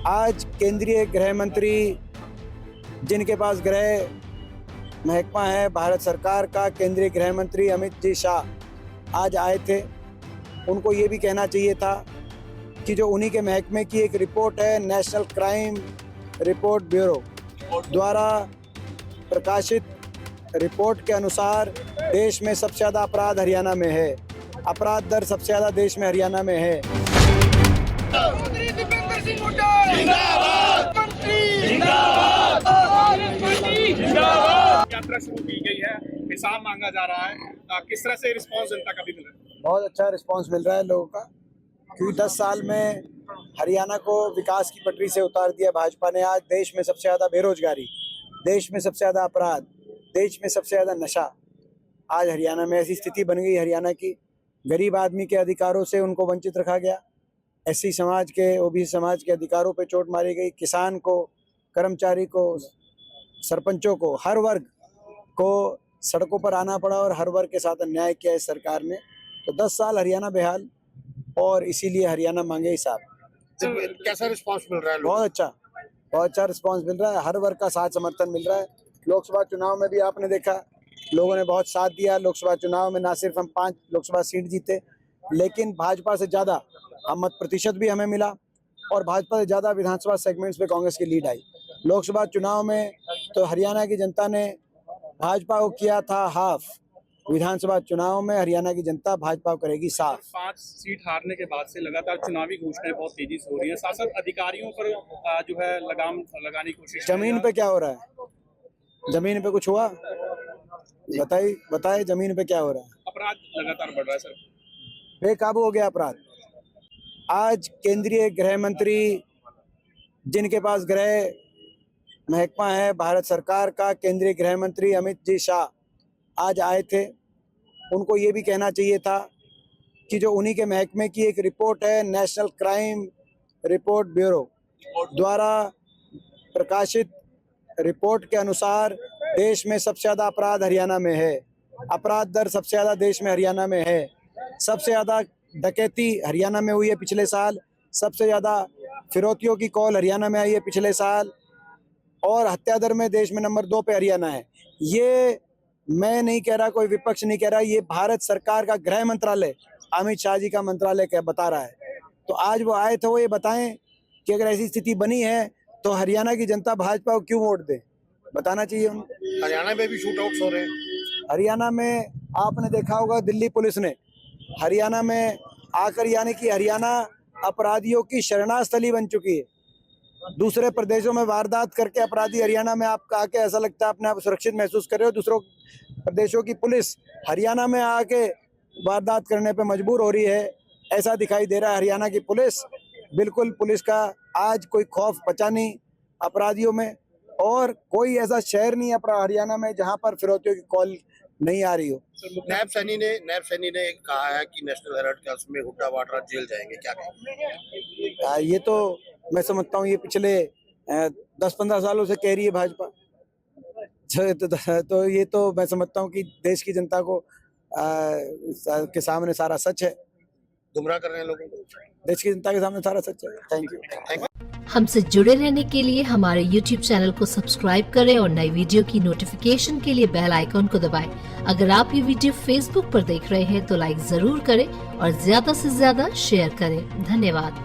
आज केंद्रीय गृह मंत्री, जिनके पास गृह महकमा है भारत सरकार का, केंद्रीय गृह मंत्री अमित जी शाह आज आए थे। उनको ये भी कहना चाहिए था कि जो उन्हीं के महकमे की एक रिपोर्ट है, नेशनल क्राइम रिपोर्ट ब्यूरो द्वारा प्रकाशित रिपोर्ट के अनुसार देश में सबसे ज़्यादा अपराध हरियाणा में है। अपराध दर सबसे ज़्यादा देश में हरियाणा में है। यात्रा शुरू की गई है, हिसाब मांगा जा रहा है, किस तरह से रिस्पांस जनता का भी मिल रहा है? बहुत अच्छा रिस्पांस मिल रहा है लोगों का, क्योंकि 10 साल में हरियाणा को विकास की पटरी से उतार दिया भाजपा ने। आज देश में सबसे ज़्यादा बेरोजगारी, देश में सबसे ज़्यादा अपराध, देश में सबसे ज़्यादा नशा आज हरियाणा में ऐसी स्थिति बन गई। हरियाणा की गरीब आदमी के अधिकारों से उनको वंचित रखा गया, एससी समाज के, ओबीसी समाज के अधिकारों पे चोट मारी गई, किसान को, कर्मचारी को, सरपंचों को, हर वर्ग को सड़कों पर आना पड़ा और हर वर्ग के साथ अन्याय किया इस सरकार ने। तो 10 साल हरियाणा बेहाल, और इसीलिए हरियाणा मांगे हिसाब। कैसा रिस्पांस मिल रहा है? बहुत अच्छा रिस्पांस मिल रहा है, हर वर्ग का साथ समर्थन मिल रहा है। लोकसभा चुनाव में भी आपने देखा, लोगों ने बहुत साथ दिया। लोकसभा चुनाव में ना सिर्फ हम 5 लोकसभा सीट जीते, लेकिन भाजपा से ज़्यादा मत प्रतिशत भी हमें मिला, और भाजपा से ज़्यादा विधानसभा सेगमेंट्स पे कांग्रेस की लीड आई। लोकसभा चुनाव में तो हरियाणा की जनता ने भाजपा को किया था हाफ, विधानसभा चुनाव में हरियाणा की जनता भाजपा को करेगी साफ। 5 सीट हारने के बाद से लगातार चुनावी घोषणाएं बहुत तेजी से हो रही है। शासक अधिकारियों पर जो है लगाम लगाने की कोशिश। जमीन पे क्या हो रहा है? जमीन पे कुछ हुआ? बताइए जमीन पे क्या हो रहा है? अपराध लगातार बढ़ रहा है सर, बेकाबू हो गया अपराध। आज केंद्रीय गृह मंत्री, जिनके पास गृह महकमा है भारत सरकार का, केंद्रीय गृह मंत्री अमित जी शाह आज आए थे। उनको ये भी कहना चाहिए था कि जो उन्हीं के महकमे की एक रिपोर्ट है, नेशनल क्राइम रिपोर्ट ब्यूरो द्वारा प्रकाशित रिपोर्ट के अनुसार देश में सबसे ज़्यादा अपराध हरियाणा में है। अपराध दर सबसे ज़्यादा देश में हरियाणा में है। सबसे ज़्यादा डकैती हरियाणा में हुई है पिछले साल, सबसे ज़्यादा फिरौतियों की कॉल हरियाणा में आई है पिछले साल, और हत्या दर में देश में नंबर 2 पे हरियाणा है। ये मैं नहीं कह रहा, कोई विपक्ष नहीं कह रहा, ये भारत सरकार का गृह मंत्रालय, अमित शाह जी का मंत्रालय क्या बता रहा है। तो आज वो आए थे, वो ये बताएं कि अगर ऐसी स्थिति बनी है तो हरियाणा की जनता भाजपा को क्यों वोट दे, बताना चाहिए उन्हें। हरियाणा में भी शूट आउट्स हो रहे हैं। हरियाणा में आपने देखा होगा, दिल्ली पुलिस ने हरियाणा में आकर, यानी कि हरियाणा अपराधियों की शरणास्थली बन चुकी है। दूसरे प्रदेशों में वारदात करके अपराधी हरियाणा में आपका आके ऐसा लगता है अपने आप सुरक्षित महसूस कर रहे हो। दूसरों प्रदेशों की पुलिस हरियाणा में आके वारदात करने पे मजबूर हो रही है, ऐसा दिखाई दे रहा है। हरियाणा की पुलिस, बिल्कुल पुलिस का आज कोई खौफ बचा नहीं अपराधियों में, और कोई ऐसा शहर नहीं है हरियाणा में जहां पर फिरौतियों की कॉल नहीं आ रही हो। नैब सैनी ने कहा है कि नेशनल हेराल्ड के में हुड्डा वाड्रा जेल जाएंगे, क्या कहेंगे? ये तो मैं समझता हूँ ये पिछले 10-15 सालों से कह रही है भाजपा। तो ये तो मैं समझता हूँ कि देश की जनता को के सामने सारा सच है, गुमराह कर रहे हैं लोगों को। देश की जनता के सामने सारा सच है। Thank you. हमसे जुड़े रहने के लिए हमारे YouTube चैनल को सब्सक्राइब करें और नई वीडियो की नोटिफिकेशन के लिए बेल आइकॉन को दबाएं। अगर आप ये वीडियो Facebook पर देख रहे हैं तो लाइक जरूर करें और ज्यादा से ज्यादा शेयर करें। धन्यवाद।